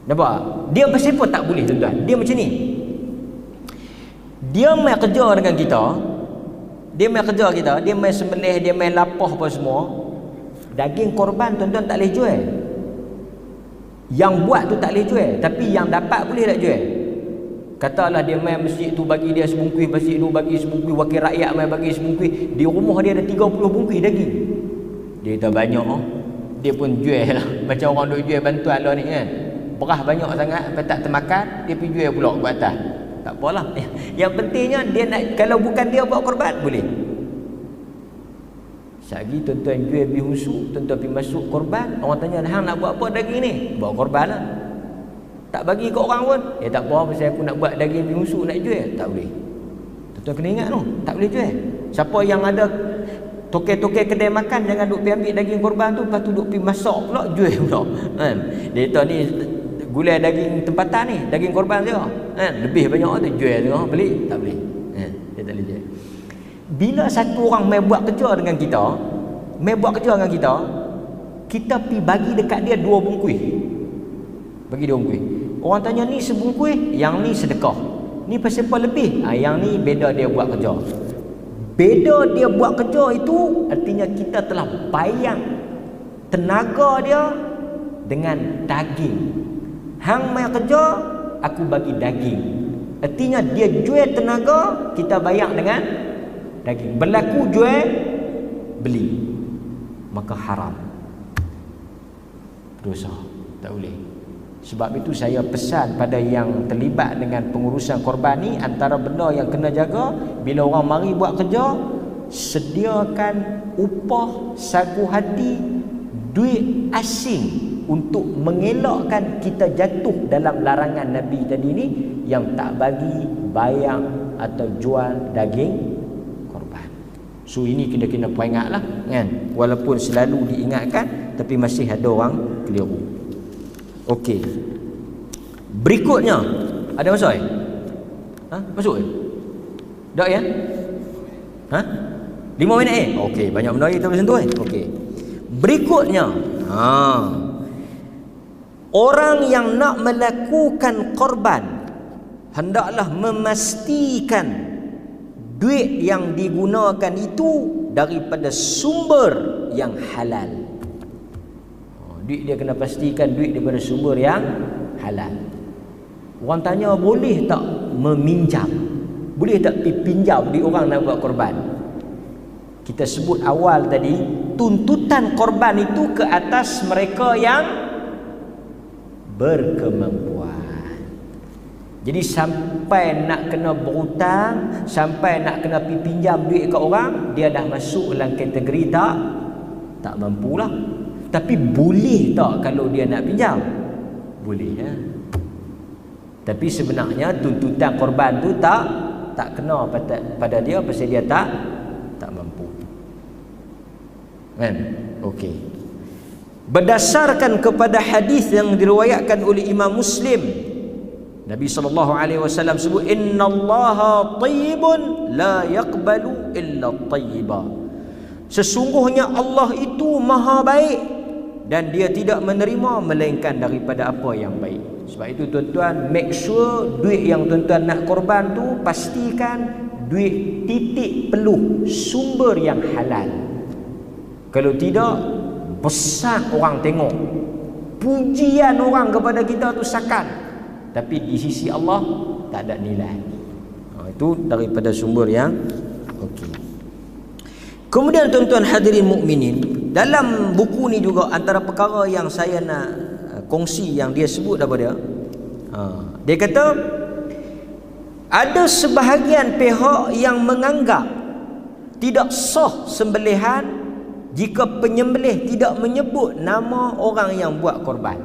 Nampak? Dia pasal apa tak boleh, tuan-tuan? Dia macam ni. Dia main kerja dengan kita. Dia main sembelih, dia main lapah apa semua. Daging korban tuan-tuan tak boleh jual. Yang buat tu tak boleh jual, tapi yang dapat boleh tak jual. Katalah dia main masjid tu bagi dia sebungkus, masjid tu bagi sebungkus, wakil rakyat main bagi sebungkus, di rumah dia ada 30 bungkus daging. Dia kata banyak dia pun jual lah. Macam orang duk jual bantuan lah ni kan, beras banyak sangat sampai tak termakan, dia pergi jual pula ke atas. Tak apalah. Yang pentingnya dia nak, kalau bukan dia buat korban boleh. Sagi tuan-tuan jual bihusu, tuan-tuan pergi masuk korban, orang tanya hang nak buat apa daging ni? Buat korban lah. Tak bagi ke orang pun, tak apa pasal aku nak buat daging bihusu nak jual. Tak boleh. Tuan-tuan kena ingat tu, tak boleh jual. Siapa yang ada toke-toke kedai makan, jangan duk pergi ambil daging korban tu, lepas tu duk pergi masak pula, jual pula kan. Dia kata ni gulai daging tempatan ni, daging korban dia kan, lebih banyak tu jual tengok, beli tak boleh. Dia tak boleh jual. Bila satu orang mai buat kerja dengan kita, kita pergi bagi dekat dia 2 bungkus. Bagi 2 bungkus. Orang tanya ni sebungkus, yang ni sedekah. Ni pasal apa lebih? Yang ni beda dia buat kerja. Beda dia buat kerja itu artinya kita telah bayar tenaga dia dengan daging. Hang mai kerja, aku bagi daging. Artinya dia jual tenaga, kita bayar dengan daging. Berlaku jual beli, maka haram, dosa, tak boleh. Sebab itu saya pesan pada yang terlibat dengan pengurusan korban ni, antara benda yang kena jaga, bila orang mari buat kerja, sediakan upah, sagu hati, duit asing untuk mengelakkan kita jatuh dalam larangan Nabi tadi ni yang tak bagi bayar atau jual daging korban. So ini kena peringatlah kan, walaupun selalu diingatkan tapi masih ada orang keliru. Okey. Berikutnya ada masa masuk ke? Dak ya? 5 minit Okey, banyak benda kita boleh sentuh Okey. Berikutnya orang yang nak melakukan korban hendaklah memastikan duit yang digunakan itu daripada sumber yang halal. Duit dia kena pastikan duit daripada sumber yang halal. Orang tanya boleh tak meminjam? Boleh tak pinjam di orang nak buat korban? Kita sebut awal tadi, tuntutan korban itu ke atas mereka yang berkemampuan. Jadi sampai nak kena berhutang, sampai nak kena pinjam duit ke orang, dia dah masuk dalam kategori tak mampulah. Tapi boleh tak kalau dia nak pinjam? Boleh ya. Tapi sebenarnya tuntutan korban tu tak kena pada dia pasal dia tak mampu. Kan? Okey. Berdasarkan kepada hadis yang diriwayatkan oleh Imam Muslim, Nabi SAW sebut, innallaha tayyibun la yaqbalu illa tayyiba. Sesungguhnya Allah itu maha baik dan dia tidak menerima melainkan daripada apa yang baik. Sebab itu tuan-tuan, make sure duit yang tuan-tuan nak korban tu pastikan duit titik peluh, sumber yang halal. Kalau tidak, besar orang tengok, pujian orang kepada kita tu sakan, tapi di sisi Allah tak ada nilai. Itu daripada sumber yang okey. Kemudian tuan-tuan hadirin mukminin, dalam buku ni juga antara perkara yang saya nak kongsi yang dia sebut apa dia? Dia kata ada sebahagian pihak yang menganggap tidak sah sembelihan jika penyembelih tidak menyebut nama orang yang buat korban.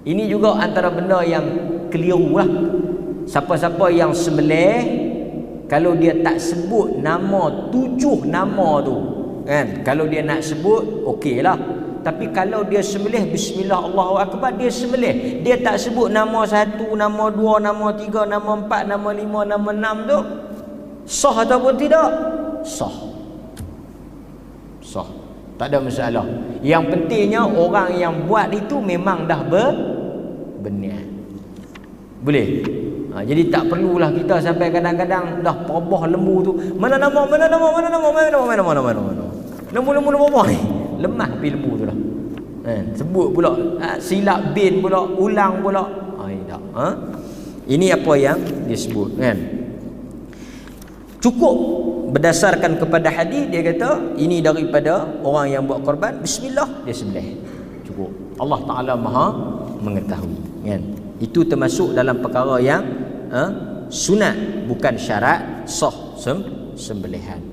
Ini juga antara benda yang keliru lah. Siapa-siapa yang sembelih, kalau dia tak sebut nama 7 nama tu kan, kalau dia nak sebut okey lah. Tapi kalau dia sembelih bismillah Allahu akbar, dia sembelih, dia tak sebut nama 1, nama 2, nama 3, nama 4, nama 5, nama 6 tu, sah ataupun tidak? Sah. Sah, tak ada masalah. Yang pentingnya orang yang buat itu memang dah berniat. Boleh? Jadi tak perlulah kita sampai kadang-kadang dah peroboh lembu tu, mana nama lembu ni, lemah pi lembu tu lah. Sebut pula silap bin pula, ulang pula. Tak. Ini apa yang disebut kan? Cukup berdasarkan kepada hadis, dia kata ini daripada orang yang buat korban, bismillah dia sembelih. Cukup. Allah Taala Maha mengetahui kan? Itu termasuk dalam perkara yang sunat, bukan syarat sah sembelihan.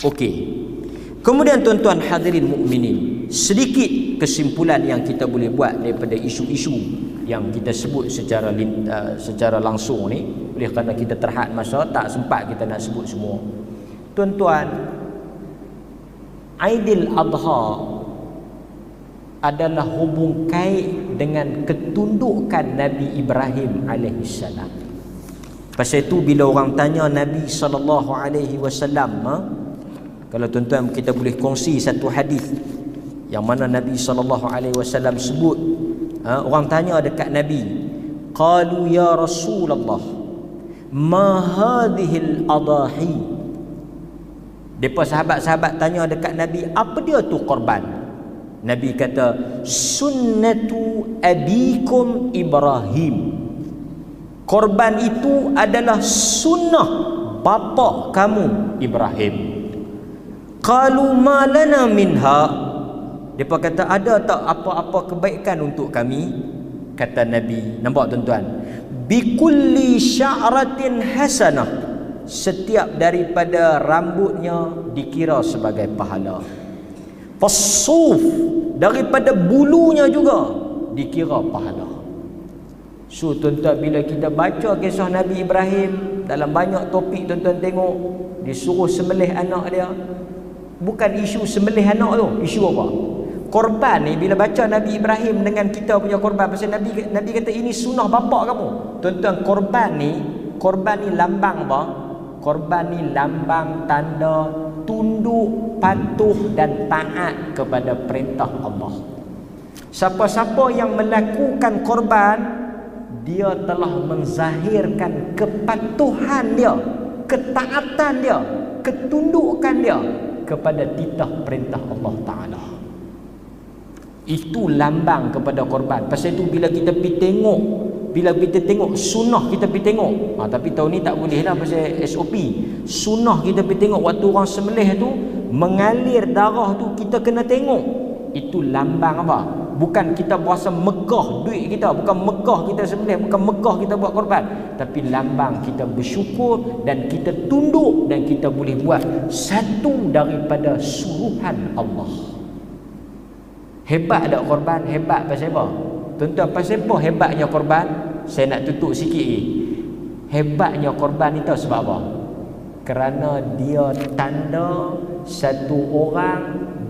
Okey. Kemudian tuan-tuan hadirin mukminin, sedikit kesimpulan yang kita boleh buat daripada isu-isu yang kita sebut secara langsung ni, oleh kerana kita terhad masa tak sempat kita nak sebut semua. Tuan-tuan, Aidil Adha adalah hubung kait dengan ketundukan Nabi Ibrahim alaihissalam. Pasal itu bila orang tanya Nabi SAW, kalau tuan-tuan kita boleh kongsi satu hadis yang mana Nabi SAW sebut, orang tanya dekat Nabi, qalu ya Rasulullah ma hadhil adahi. Depa sahabat-sahabat tanya dekat Nabi, apa dia tu korban? Nabi kata, sunnatu abikum Ibrahim. Korban itu adalah sunnah bapa kamu Ibrahim. Qalu ma lana minha. Depa kata, ada tak apa-apa kebaikan untuk kami? Kata Nabi, nampak tuan-tuan, bikulli sya'ratin hasanah. Setiap daripada rambutnya dikira sebagai pahala. Fasuf, daripada bulunya juga dikira pahala. So tuan-tuan, bila kita baca kisah Nabi Ibrahim dalam banyak topik, tuan-tuan tengok disuruh sembelih anak dia. Bukan isu sembelih anak tu, isu apa? Korban ni, bila baca Nabi Ibrahim dengan kita punya korban, pasal Nabi kata ini sunnah bapa kamu. Tuan-tuan, korban ni lambang apa? Korban ni lambang tanda tunduk, patuh dan taat kepada perintah Allah. Siapa-siapa yang melakukan korban, dia telah menzahirkan kepatuhan dia, ketaatan dia, ketundukan dia kepada titah perintah Allah Ta'ala. Itu lambang kepada korban. Pasal itu bila kita pergi tengok, bila kita tengok sunnah, kita pergi tengok. Tapi tahun ni tak boleh lah pasal SOP. Sunnah kita pergi tengok waktu orang sembelih tu mengalir darah tu, kita kena tengok. Itu lambang apa? Bukan kita berasa megah duit kita, bukan megah kita sembelih, bukan megah kita buat korban, tapi lambang kita bersyukur dan kita tunduk dan kita boleh buat satu daripada suruhan Allah. Hebat tak korban? Hebat pasal apa? Tuan-tuan, pasal apa hebatnya korban? Saya nak tutup sikit ni. Hebatnya korban ni tahu sebab apa? Kerana dia tanda satu orang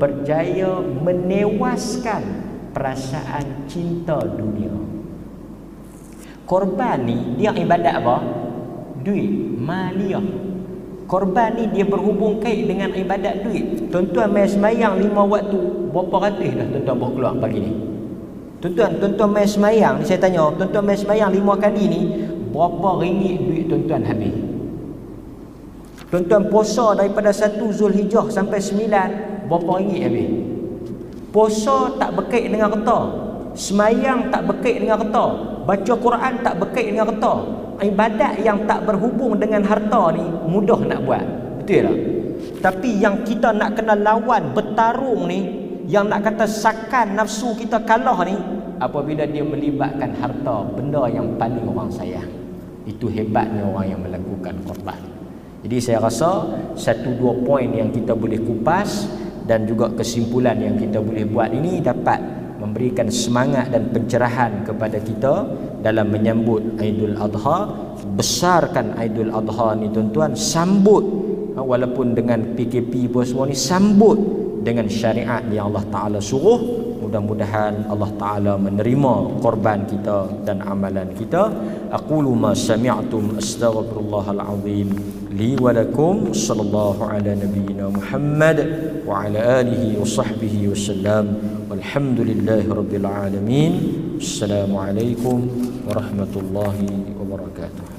berjaya menewaskan perasaan cinta dunia. Korban ni dia ibadat apa? Duit, maliyah. Korban ni dia berhubung kait dengan ibadat duit. Tuan-tuan main semayang 5 waktu, berapa ratus dah tuan-tuan bawa keluar pagi ni? Tuan-tuan main semayang ni, saya tanya, tuan-tuan main semayang 5 kali ni, berapa ringgit duit tuan-tuan habis? Tuan-tuan puasa daripada 1 Zulhijjah sampai 9, berapa ringgit habis? Puasa tak berkait dengan reta, semayang tak berkait dengan reta, baca Quran tak berkait dengan reta. Ibadat yang tak berhubung dengan harta ni mudah nak buat, betul tak? Tapi yang kita nak kena lawan, bertarung ni, yang nak kata sakan nafsu kita kalah ni, apabila dia melibatkan harta, benda yang paling orang sayang. Itu hebatnya orang yang melakukan korban. Jadi saya rasa 1-2 poin yang kita boleh kupas dan juga kesimpulan yang kita boleh buat ini dapat memberikan semangat dan pencerahan kepada kita dalam menyambut Aidul Adha. Besarkan Aidul Adha ni tuan-tuan, sambut walaupun dengan PKP pun semua ni, sambut dengan syariat yang Allah Ta'ala suruh. Mudah-mudahan Allah Ta'ala menerima korban kita dan amalan kita. Aqulu ma sami'tum astaghfirullahal azim li wa lakum. Sallallahu ala nabiyyina Muhammad wa ala alihi wa sahbihi wasallam. Walhamdulillahi rabbil alamin. Assalamualaikum warahmatullahi wabarakatuh.